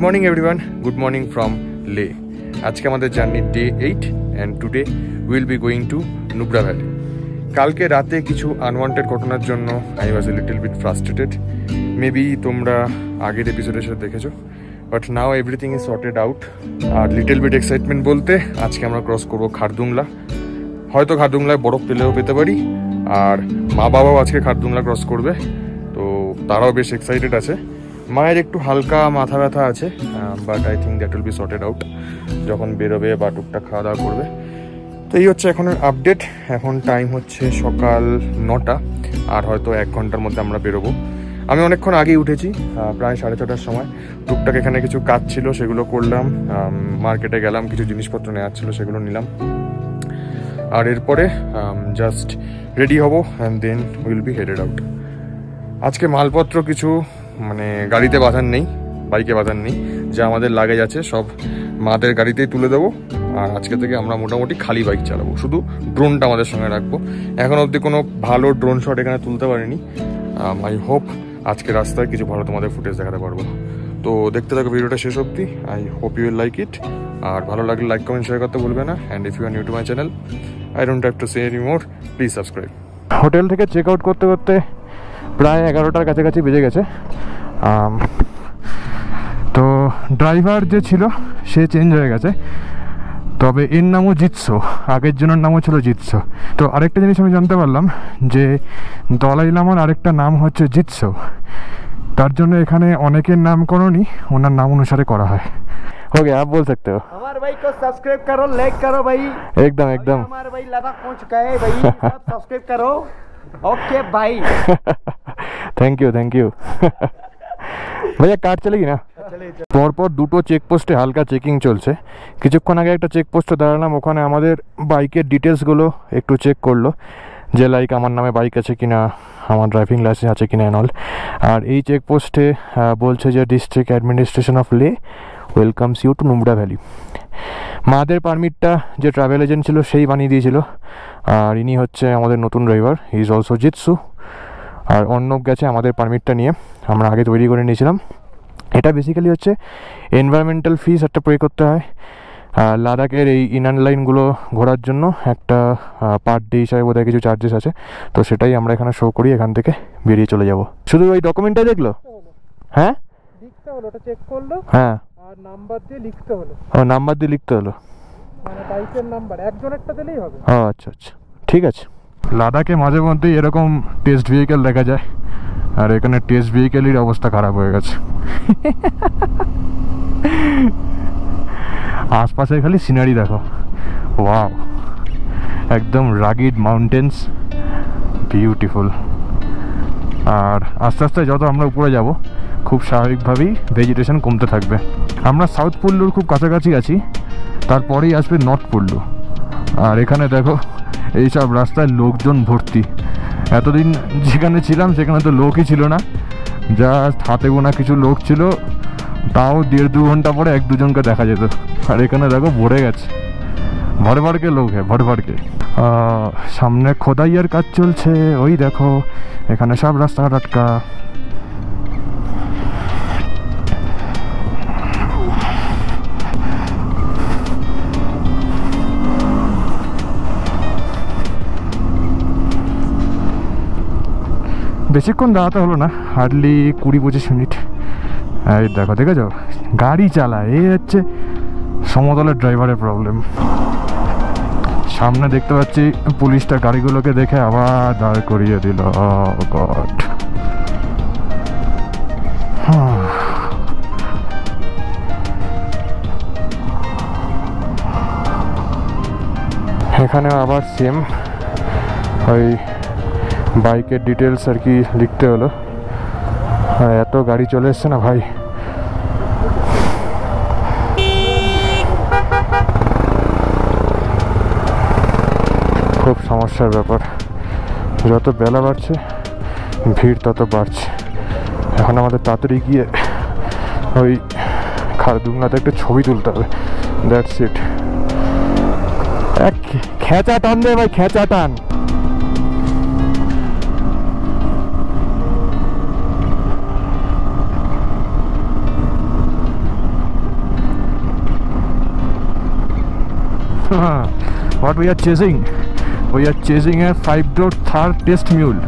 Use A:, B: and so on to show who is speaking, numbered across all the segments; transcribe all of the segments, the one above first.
A: morning everyone, good morning from Leh. আজকে আমাদের journey day 8 and today we will be going to Nubra Valley. কালকে রাতে কিছু unwanted ঘটনার জন্য I was a little bit frustrated. Maybe তোমরা আগের এপিসোডের সাথে দেখেছো, but now everything is sorted out. আর লিটল বিট এক্সাইটমেন্ট বলতে আজকে আমরা ক্রস করব খারদুংলা। হয়তো খারদুংলায় বরফ পেতে পারি, আর মা বাবাও আজকে খারদুংলা ক্রস করবে, তো তারাও বেশ এক্সাইটেড আছে। মায়ের একটু হালকা মাথা ব্যথা আছে, but I think that will be sorted out যখন বেরোবে বা টুকটাক খাওয়া দাওয়া করবে। তো এই হচ্ছে এখনের আপডেট। এখন টাইম হচ্ছে সকাল 9টা, আর হয়তো 1 ঘন্টার মধ্যে আমরা বেরোবো। আমি অনেকক্ষণ আগেই উঠেছি, প্রায় 6:30টার সময়। টুকটাক এখানে কিছু কাজ ছিল, সেগুলো করলাম। মার্কেটে গেলাম, কিছু জিনিসপত্র নেওয়ার ছিল, সেগুলো নিলাম। আর এরপরে জাস্ট রেডি হব and then will be headed out. আজকে মালপত্র কিছু মানে গাড়িতে বাঁধার নেই, বাইকে বাঁধার নেই। যা আমাদের লাগেজ আছে সব মাদের গাড়িতেই তুলে দেবো। আর আজকে থেকে আমরা মোটামুটি খালি বাইক চালাবো, শুধু ড্রোনটা আমাদের সঙ্গে রাখবো। এখন অবধি কোনো ভালো ড্রোন শট এখানে তুলতে পারিনি। আই হোপ আজকে রাস্তায় কিছু ভালো তোমাদের ফুটেজ দেখাতে পারবো। তো দেখতে থাকো ভিডিওটা শেষ অবধি। I hope you will like it. আর ভালো লাগলে লাইক কমেন্ট শেয়ার করতে ভুলবে না। And if you are new to my channel, I don't have to say any more, please subscribe. Hotel থেকে চেক আউট করতে করতে প্রায় 11টার কাছাকাছি বেজে গেছে। তো ড্রাইভার যে ছিল সে চেঞ্জ হয়ে গেছে, তবে এর নামও জিৎসো, আগের জনের নামও ছিল জিৎসো। তো আরেকটা জিনিস আমি জানতে পারলাম যে দলাই লামার আরেকটা নাম হচ্ছে জিৎসো, তার জন্য এখানে অনেকের নামকরণই ওনার নাম অনুসারে করা হয়। ओके आप बोल सकते हो।
B: हमारे भाई को सब्सक्राइब करो, लाइक करो भाई।
A: एकदम एकदम
B: हमारे भाई लद्दाख पहुंच गए भाई, सब सब्सक्राइब करो। ओके भाई,
A: थैंक यू भैया কাট চলেগি না? পরপর দুটো চেকপোস্টে হালকা চেকিং চলছে। কিছুক্ষণ আগে একটা চেকপোস্টে দাঁড়ালাম, ওখানে আমাদের বাইকের ডিটেলসগুলো একটু চেক করলো, যে লাইক আমার নামে বাইক আছে কিনা, আমার ড্রাইভিং লাইসেন্স আছে কিনা অল। আর এই চেকপোস্টে বলছে যে district administration of Leh welcomes you to Nubra valley. মাদের পারমিটটা যে ট্রাভেল এজেন্ট ছিল সেই বানিয়ে দিয়েছিল। আর ইনি হচ্ছে আমাদের নতুন ড্রাইভার, হি ইজ অলসো জিৎসু। আর অর্ণব গেছে আমাদের পারমিটটা নিয়ে, আমরা আগে তৈরি করে নিয়েছিলাম। এটা বেসিক্যালি হচ্ছে এনভায়রনমেন্টাল ফিস একটা পে করতে হয়। লাদাখের এই ইনার লাইনগুলো ঘোরার জন্য একটা পার ডে হিসাবে বোধহয় কিছু চার্জেস আছে, তো সেটাই আমরা এখানে শো করি। এখান থেকে বেরিয়ে চলে যাব। শুধু ওই ডকুমেন্টটা দেখলো, হ্যাঁ
B: লিখতে হলো, ওটা চেক করলো,
A: হ্যাঁ,
B: আর নাম্বার দিয়ে লিখতে হলো।
A: ও নাম্বার দিয়ে লিখতে হলো,
B: মানে বাইকের নাম্বার একজনেরটা দিলেই হবে।
A: ও আচ্ছা আচ্ছা, ঠিক আছে। লাদাখে মাঝে মধ্যেই এরকম টেস্ট ভেহিকেল দেখা যায়, আর এখানে টেস্ট ভেহিকেলের অবস্থা খারাপ হয়ে গেছে। আশপাশে খালি সিনারি দেখো, ওয়াও, একদম রাগিড মাউন্টেন্স, বিউটিফুল। আর আস্তে আস্তে যত আমরা উপরে যাব, খুব স্বাভাবিকভাবেই ভেজিটেশন কমতে থাকবে। আমরা সাউথ পুল্লুর খুব কাছাকাছি আছি, তারপরেই আসবে নর্থ পুল্লু। আর এখানে দেখো এইসব রাস্তায় লোকজন ভর্তি। এতদিন যেখানে ছিলাম সেখানে তো লোকই ছিল না, জাস্ট হাতে গোনা কিছু লোক ছিল, তাও 1.5-2 ঘন্টা পরে 1-2জনকে দেখা যেত। আর এখানে দেখো ভরে গেছে, ভরকে লোক হ্যাঁ, ভরকে। সামনে খোদাইয়ের কাজ চলছে, ওই দেখো এখানে সব রাস্তাঘাট আটকা। বেশিক্ষণ দাঁড়াতে হলো না, হার্ডলি 20-25 মিনিট। এই দেখো, দেখেছো গাড়ি চালায়, এই হচ্ছে সমতলের ড্রাইভারের প্রবলেম। সামনে দেখতে পাচ্ছি পুলিশটা গাড়িগুলোকে দেখে আবার দাঁড় করিয়ে দিল। গড, এখানে আবার সেম ওই বাইকের ডিটেলস আর কি লিখতে হলো। এত গাড়ি চলে এসছে না ভাই, খুব সমস্যার ব্যাপার। যত বেলা বাড়ছে ভিড় তত বাড়ছে। এখন আমাদের তাড়াতাড়ি গিয়ে ওই খারদুংলাতে একটা ছবি তুলতে হবে, দ্যাটস ইট। খেঁচা টান দে ভাই, খেঁচা টান।
C: What we are chasing? We are chasing a 5-door Thar test mule.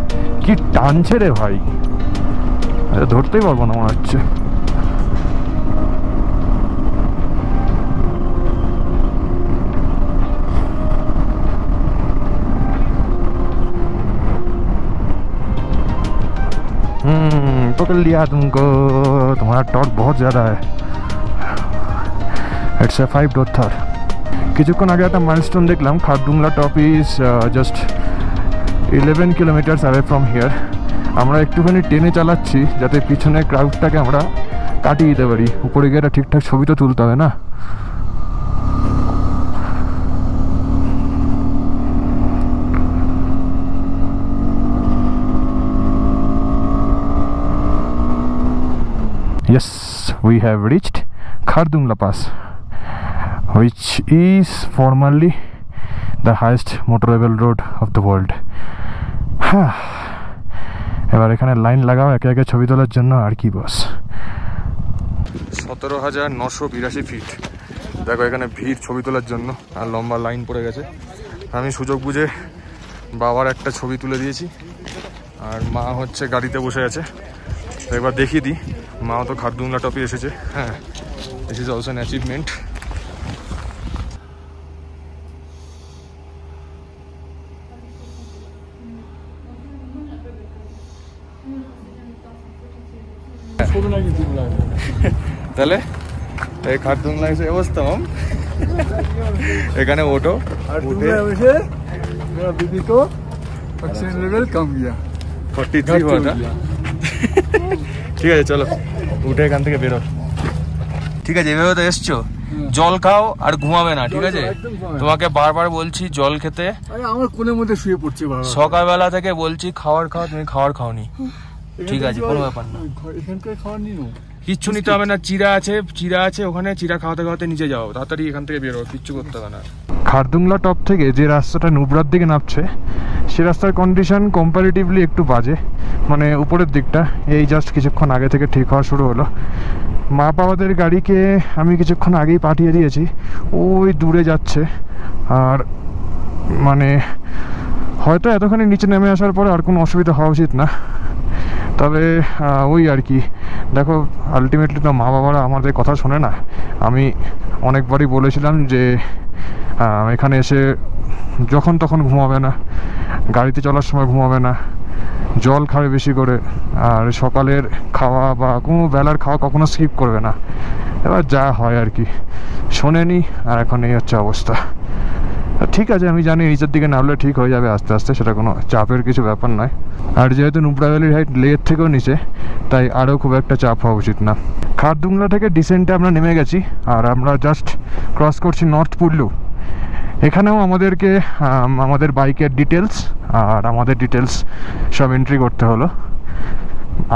C: কি টানছে রে ভাই, ধরতেই পারবো না মনে হচ্ছে। पकड़ लिया तुमको, तुम्हारा टॉर्क बहुत ज़्यादा है। It's a 5-door Thar। কিছুক্ষণ আগে একটা মাইলস্টোন দেখলাম, Khardungla top is just 11 kilometres away from here. আমরা একটুখানি টেনে চালাচ্ছি যাতে পিছনের ক্রাউডটাকে আমরা কাটিয়ে দিতে পারি। উপরে গিয়ে একটা ঠিকঠাক ছবি তো তুলতে হবে না। Yes, we have reached Khardungla Pass, which is formerly the highest motorable road of the world. এবার এখানে লাইন লাগাও একে একে ছবি তোলার জন্য, আর কি বস।
A: 17,982 ফিট। দেখো এখানে ভিড় ছবি তোলার জন্য, আর লম্বা লাইন পড়ে গেছে। আমি সুযোগ বুঝে বাবার একটা ছবি তুলে দিয়েছি, আর মা হচ্ছে গাড়িতে বসে আছে। একবার দেখিয়ে দিই, মাও তো খারদুংলা টপে এসেছে। হ্যাঁ, this is also an achievement. তাহলে এই খারদুংলা এসে অবস্থা মাম, এখানে ওঠো, উঠে
D: बीबी को ऑक्सीजन लेवल कम गया
A: 43 हुआ था। ঠিক আছে চলো উঠে এখান থেকে বেরো। ঠিক আছে, এভাবে তো এসছো, জল খাও আর ঘুমাবে না, ঠিক আছে? তোমাকে বারবার বলছি জল খেতে।
D: আরে আমার কোলের মধ্যে শুয়ে পড়ছে বাবা,
A: সকালবেলা থেকে বলছি খাবার খাও, তুমি খাবার খাওনি। ঠিক আছে, কোনো ব্যাপার না,
D: এখানকার খাবার নিও,
A: কিচ্ছু নিতে হবে না। চিরা আছে ওখানে, চিরা খাওয়াতে খাওয়াতে নিচে যাও, তাড়াতাড়ি এখান থেকে বেরো, কিচ্ছু করতে হবে না।
C: খারদুংলা টপ থেকে যে রাস্তাটা নুব্রার দিকে নামছে, সে রাস্তার কন্ডিশন কম্পারেটিভলি একটু বাজে, মানে উপরের দিকটা। এই জাস্ট কিছুক্ষণ আগে থেকে ঠিক হওয়া শুরু হলো। মা বাবাদের গাড়িকে আমি কিছুক্ষণ আগেই পাঠিয়ে দিয়েছি, ওই দূরে যাচ্ছে। আর মানে হয়তো এতখানি নিচে নেমে আসার পরে আর কোনো অসুবিধা হওয়া উচিত না, তবে ওই আর কি। দেখো আলটিমেটলি তো মা বাবারা আমাদের কথা শোনে না। আমি অনেকবারই বলেছিলাম যে এখানে এসে যখন তখন ঘুমাবে না, গাড়িতে চলার সময় ঘুমাবে না, জল খাবে বেশি করে, আর সকালের খাওয়া বা কোনো বেলার খাওয়া কখনো স্কিপ করবে না। এবার যা হয় আর কি, শোনেনি, আর এখন এই হচ্ছে অবস্থা। ঠিক আছে, আমি জানি নিচের দিকে নামলে ঠিক হয়ে যাবে আস্তে আস্তে, সেটা কোনো চাপের কিছু ব্যাপার নয়। আর যেহেতু নুব্রা ভ্যালির হাইট লেয়ের থেকেও নিচে, তাই আরও খুব একটা চাপ হওয়া উচিত না। খারদুংলা থেকে ডিসেন্টে আমরা নেমে গেছি, আর আমরা জাস্ট ক্রস করছি নর্থ পুল্লু। এখানেও আমাদেরকে আমাদের বাইকের ডিটেলস আর আমাদের ডিটেলস সব এন্ট্রি করতে হলো।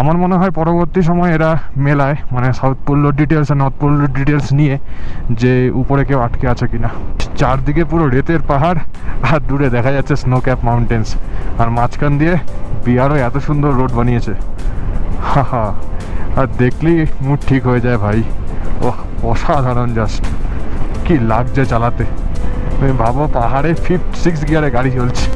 C: আমার মনে হয় পরবর্তী সময় এরা মেলায়, মানে সাউথ পুল্লুর ডিটেলস আর নর্থ পুল্লুর ডিটেলস নিয়ে, যে উপরে কেউ আটকে আছে কিনা। চারদিকে পুরো রেতের পাহাড়, আর দূরে দেখা যাচ্ছে স্নো ক্যাপ মাউন্টেন্স, আর মাঝখান দিয়ে বিহারও এত সুন্দর রোড বানিয়েছে। হা, আর দেখলেই মুড ঠিক হয়ে যায় ভাই। ওহ, অসাধারণ, জাস্ট কি লাগছে চালাতে। তুমি ভাবো পাহাড়ে 6 গিয়ারে গাড়ি চলছে।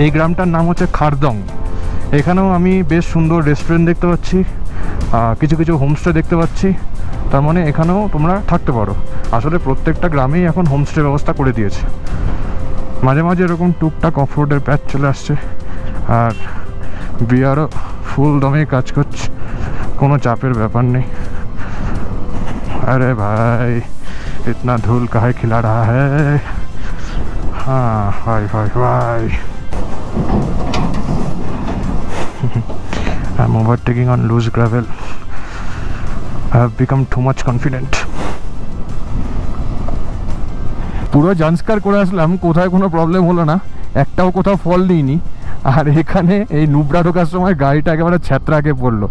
C: এই গ্রামটার নাম হচ্ছে খারদং। এখানেও আমি বেশ সুন্দর রেস্টুরেন্ট দেখতে পাচ্ছি, কিছু কিছু হোমস্টে দেখতে পাচ্ছি। তার মানে এখানেও তোমরা থাকতে পারো। আসলে প্রত্যেকটা গ্রামেই এখন হোমস্টে ব্যবস্থা করে দিয়েছে। মাঝে মাঝে এরকম টুকটাক অফ রোডের প্যাচ চলে আসছে, আর বিয়ারও ফুল দমে কাজ করছে, কোনো চাপের ব্যাপার নেই। আরে ভাই, ইতনা ধুল কাহে খিলা রাহা হ্যায়। হ্যাঁ ভাই ভাই ভাই, I'm overtaking on loose gravel. I have become too much confident. পুরো জান্সকার করে আসলাম, কোথায় কোনো প্রবলেম হলো না, একটাও কোথাও ফল নিইনি। আর এখানে এই নুব্রা ঢোকার সময় গাড়িটা একেবারে ছ্যাঁতরাকে পড়লো।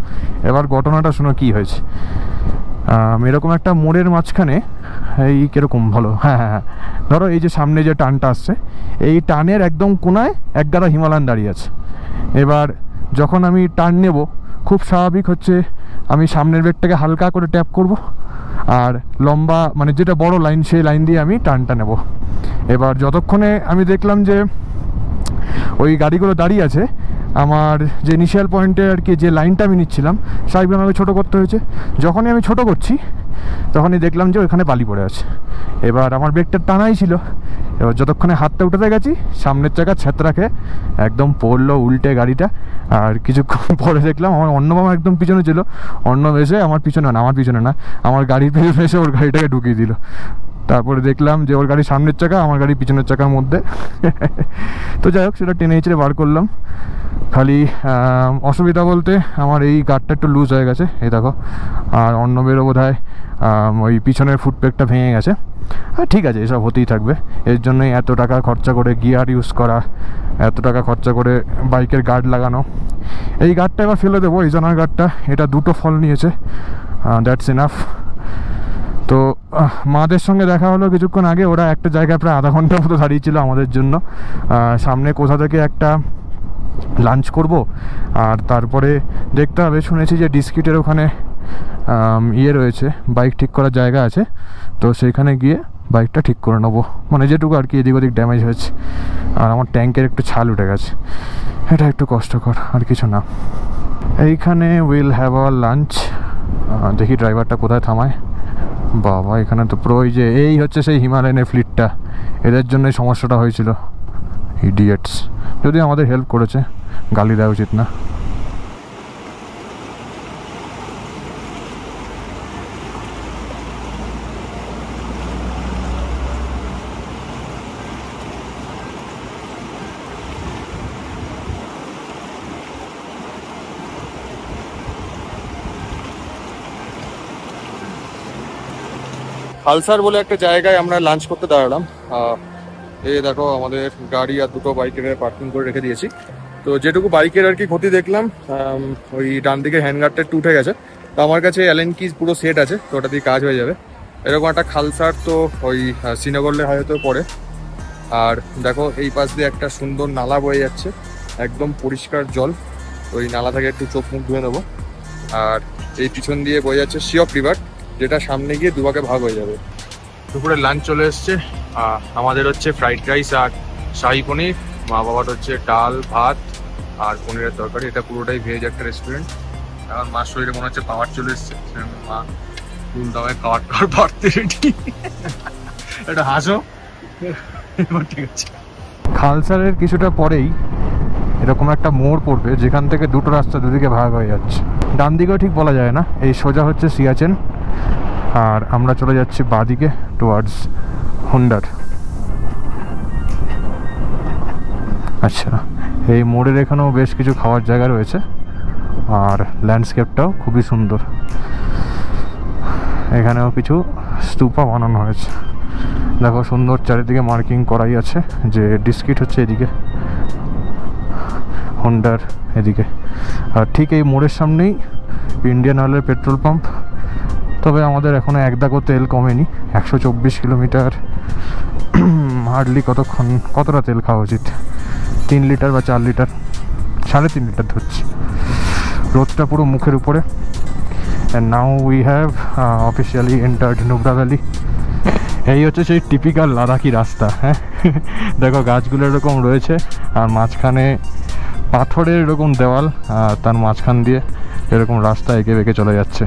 C: এবার ঘটনাটা শোনো কি হয়েছে। এরকম একটা মোড়ের মাঝখানে এই কীরকম ভালো, হ্যাঁ হ্যাঁ হ্যাঁ, ধরো এই যে সামনে যে টানটা আসছে, এই টানের একদম কোনায় এক গাদা হিমালয়ান দাঁড়িয়ে আছে। এবার যখন আমি টার্ন নেব, খুব স্বাভাবিক হচ্ছে আমি সামনের ব্রেকটাকে হালকা করে ট্যাপ করব, আর লম্বা মানে যেটা বড় লাইন সেই লাইন দিয়ে আমি টার্নটা নেব। এবার যতক্ষণে আমি দেখলাম যে ওই গাড়িগুলো দাঁড়িয়ে আছে, আমার যে ইনিশিয়াল পয়েন্টে আর কি যে লাইনটা আমি নিচ্ছিলাম স্বাভাবিকভাবে আমাকে ছোটো করতে হয়েছে। যখনই আমি ছোটো করছি তখনই দেখলাম যে ওইখানে বালি পড়ে আছে। এবার আমার ব্রেকটা টানাই ছিল, এবার যতক্ষণে হাতটা উঠাতে গেছি সামনের চাকা ছ্যাঁতরাকে একদম পড়লো উল্টে গাড়িটা। আর কিছুক্ষণ পরে দেখলাম আমার অন্য মামা একদম পিছনে ছিল, অন্য এসে আমার পিছনে না, আমার গাড়ির পিছনে এসে ওর গাড়িটাকে ঢুকিয়ে দিল। তারপরে দেখলাম যে ওর গাড়ির সামনের চাকা আমার গাড়ির পিছনের চাকার মধ্যে। তো যাই হোক, সেটা টেনে হিঁচড়ে বার করলাম। খালি অসুবিধা বলতে আমার এই গার্ডটা একটু লুজ হয়ে গেছে, এই দেখো। আর অন্যবেরও বোধ হয় ওই পিছনের ফুটপ্যাকটা ভেঙে গেছে। আর ঠিক আছে, এসব হতেই থাকবে। এর জন্যই এত টাকা খরচা করে গিয়ার ইউজ করা, এত টাকা খরচা করে বাইকের গার্ড লাগানো। এই গার্ডটা এবার ফেলে দেবো, এই জানার গার্ডটা, এটা দুটো ফল নিয়েছে, দ্যাটস ইনাফ। তো মাদের সঙ্গে দেখা হলো কিছুক্ষণ আগে। ওরা একটা জায়গায় প্রায় আধা ঘন্টার মতো দাঁড়িয়েছিল আমাদের জন্য। সামনে কোথা থেকে একটা লাঞ্চ করব, আর তারপরে দেখতে হবে, শুনেছি যে ডিস্কিটের ওখানে ইয়ে রয়েছে, বাইক ঠিক করার জায়গা আছে, তো সেইখানে গিয়ে বাইকটা ঠিক করে নেবো, মানে যেটুকু আর কি এদিক ওদিক ড্যামেজ হয়েছে। আর আমার ট্যাঙ্কের একটু ছাল উঠে গেছে, এটা একটু কষ্টকর, আর কিছু না। এইখানে উইল হ্যাভ আওয়ার লাঞ্চ। দেখি ড্রাইভারটা কোথায় থামায়। বাবা, এখানে তো পুরো ওই যে এই হচ্ছে সেই হিমালয়ানের ফ্লিটটা, এদের জন্যই সমস্যাটা হয়েছিল, ইডিয়েটস। যদি আমাদের হেল্প করেছে, গালি দেওয়া উচিত না।
A: হালসার বলে একটা জায়গায় আমরা লাঞ্চ করতে দাঁড়ালাম। এই দেখো আমাদের গাড়ি আর দুটো বাইকের পার্কিং করে রেখে দিয়েছি। তো যেটুকু বাইকের আর কি ক্ষতি দেখলাম, ওই ডান দিকে হ্যান্ডগার্ডটা একটু উঠে গেছে। তো আমার কাছে অ্যালেন কিজ পুরো সেট আছে, তো ওটা দিয়ে কাজ হয়ে যাবে। এরকম একটা খালসার তো ওই শ্রীনগরে হয়তো পড়ে। আর দেখো এই পাশ দিয়ে একটা সুন্দর নালা বয়ে যাচ্ছে, একদম পরিষ্কার জল। ওই নালা থেকে একটু চোখ মুখ ধুয়ে নেবো। আর এই পিছন দিয়ে বয়ে যাচ্ছে শিয়প রিভার, যেটা সামনে গিয়ে দুভাগে ভাগ হয়ে যাবে। দুপুরে লাঞ্চ চলে এসছে। আমাদের হচ্ছে ফ্রাইড রাইস আর শাহি পনির, মা বাবার হচ্ছে ডাল ভাত আর পনিরের তরকারি। এটা পুরোটাই ভেজ একটা রেস্টুরেন্ট। এখন মার শরীরে মনে হচ্ছে পাওয়ার চলে এসছে, মা ফুল দামে খাওয়ার বাড়তে রেডি। এটা হাসো, ঠিক আছে।
C: খালসারের কিছুটা পরেই এরকম একটা মোড় পড়বে, যেখান থেকে দুটো রাস্তা দুদিকে ভাগ হয়ে যাচ্ছে। ডান দিকেও ঠিক বলা যায় না, এই সোজা হচ্ছে সিয়াচেন, আর আমরা চলে যাচ্ছি বাঁদিকে টুয়ার্ডস হুন্ডার। আচ্ছা, এই মোড়ের এখানেও বেশ কিছু খাওয়ার জায়গা রয়েছে, আর ল্যান্ডস্কেপটাও খুবই সুন্দর। এখানেও কিছু স্তূপা বানানো হয়েছে, দেখো সুন্দর চারিদিকে মার্কিং করাই আছে যে ডিস্কিট হচ্ছে এদিকে, হুন্ডার এদিকে। আর ঠিক এই মোড়ের সামনেই ইন্ডিয়ান অয়েলের পেট্রোল পাম্প। তবে আমাদের এখনও এক দাগও তেল কমেনি, 124 কিলোমিটার, হার্ডলি কতটা তেল খাওয়া উচিত? 3 লিটার বা 4 লিটার, 3.5 লিটার ধরছি। রোদটা পুরো মুখের উপরে। And now we have officially entered Nubra valley. এই হচ্ছে সেই টিপিক্যাল লাদাখি রাস্তা। হ্যাঁ, দেখো গাছগুলো এরকম রয়েছে, আর মাঝখানে পাথরের এরকম দেওয়াল, আর তার মাঝখান দিয়ে এরকম রাস্তা এঁকে বেঁকে চলে যাচ্ছে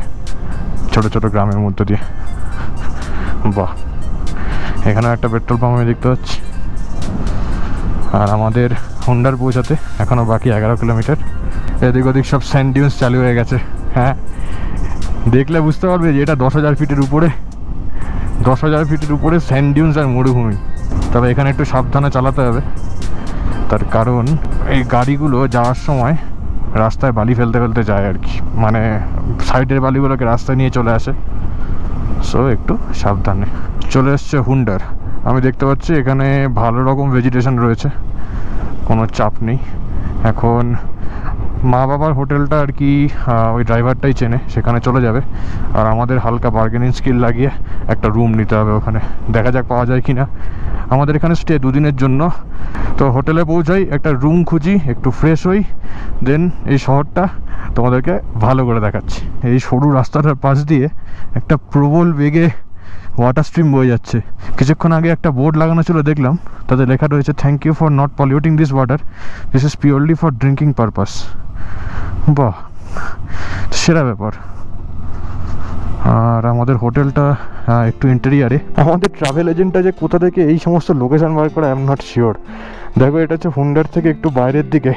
C: ছোট ছোট গ্রামের মধ্যে দিয়ে। বাহ, এখানেও একটা পেট্রোল পাম্প আমি দেখতে পাচ্ছি। আর আমাদের হুন্ডার পৌঁছাতে এখনও বাকি 11 কিলোমিটার। এদিক ওদিক সব স্যান্ড ডিউন্স চালু হয়ে গেছে। হ্যাঁ, দেখলে বুঝতে পারবে যে এটা 10,000 ফিটের উপরে, 10,000 ফিটের উপরে স্যান্ড ডিউন্স আর মরুভূমি। তবে এখানে একটু সাবধানে চালাতে হবে, তার কারণ এই গাড়িগুলো যাওয়ার সময় রাস্তায় বালি ফেলতে ফেলতে যায় আর কি, মানে সাইডের বালিগুলোকে রাস্তায় নিয়ে চলে আসে। সো একটু সাবধানে। চলে এসছে হুন্ডার। আমি দেখতে পাচ্ছি এখানে ভালো রকম ভেজিটেশন রয়েছে, কোনো চাপ নেই। এখন মা বাবার হোটেলটা আর কি ওই ড্রাইভারটাই চেনে, সেখানে চলে যাবে। আর আমাদের হালকা বার্গেনিং স্কিল লাগিয়ে একটা রুম নিতে হবে ওখানে, দেখা যাক পাওয়া যায় কি না। আমাদের এখানে স্টে 2 দিনের জন্য। তো হোটেলে পৌঁছাই, একটা রুম খুঁজি, একটু ফ্রেশ হই, দেন এই শহরটা তোমাদেরকে ভালো করে দেখাচ্ছি। এই সরু রাস্তাটার পাশ দিয়ে একটা প্রবল বেগে ওয়াটার স্ট্রিম বয়ে যাচ্ছে। কিছুক্ষণ আগে একটা বোর্ড লাগানো ছিল, দেখলাম তাতে লেখা রয়েছে thank you for not polluting this water, this is purely for drinking purpose. বাহ, সেরা ব্যাপার। আর আমাদের হোটেলটা একটু ইন্টেরিয়ারে। আমাদের ট্রাভেল এজেন্টটা যে কোথা থেকে এই সমস্ত লোকেশন বার করে আই এম নট শিওর। দেখো এটা হচ্ছে হুন্ডার থেকে একটু বাইরের দিকে,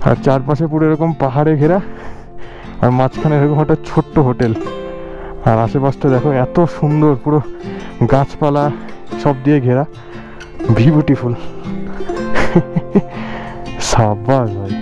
C: আর চারপাশে পুরো এরকম পাহাড়ে ঘেরা, আর মাঝখানে এরকম একটা ছোট্ট হোটেল। আর আশেপাশটা দেখো এত সুন্দর, পুরো গাছপালা সব দিয়ে ঘেরা, বিউটিফুল। সাবাস ভাই।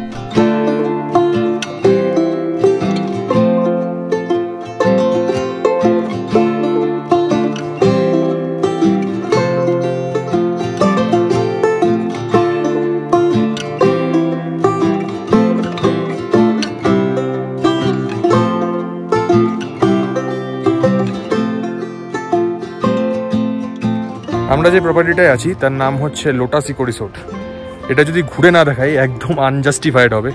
A: আমরা যে প্রপার্টিটায় আছি তার নাম হচ্ছে লোটাস ইকো রিসোর্ট। এটা যদি ঘুরে না দেখাই একদম আনজাস্টিফাইড হবে,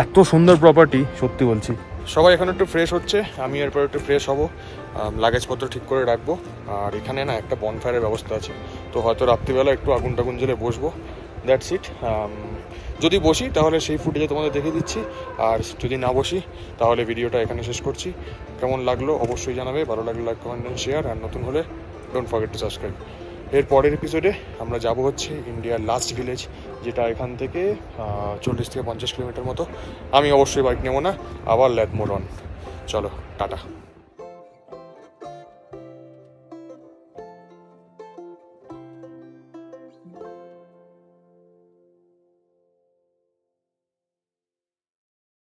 A: এত সুন্দর প্রপার্টি, সত্যি বলছি। সবাই এখন একটু ফ্রেশ হচ্ছে, আমি এরপর একটু ফ্রেশ হব, লাগেজপত্র ঠিক করে রাখবো। আর এখানে না একটা বনফায়ারের ব্যবস্থা আছে, তো হয়তো রাত্রিবেলা একটু আগুন টাগুন জ্বেলে বসবো, দ্যাটস ইট। যদি বসি তাহলে সেই ফুটেজে তোমাদের দেখে দিচ্ছি, আর যদি না বসি তাহলে ভিডিওটা এখানে শেষ করছি। কেমন লাগলো অবশ্যই জানাবে, ভালো লাগলে লাইক, কমেন্ট এন্ড শেয়ার, আর নতুন হলে ডোন্ট ফরগেট টু সাবস্ক্রাইব। এর পরের এপিসোডে আমরা যাব হচ্ছে ইন্ডিয়ার লাস্ট ভিলেজ, যেটা এখান থেকে 40 থেকে 50 কিলোমিটার মতো। আমি অবশ্যই বাইক নেবো না, আবার ল্যাদমোরন। চলো টাটা।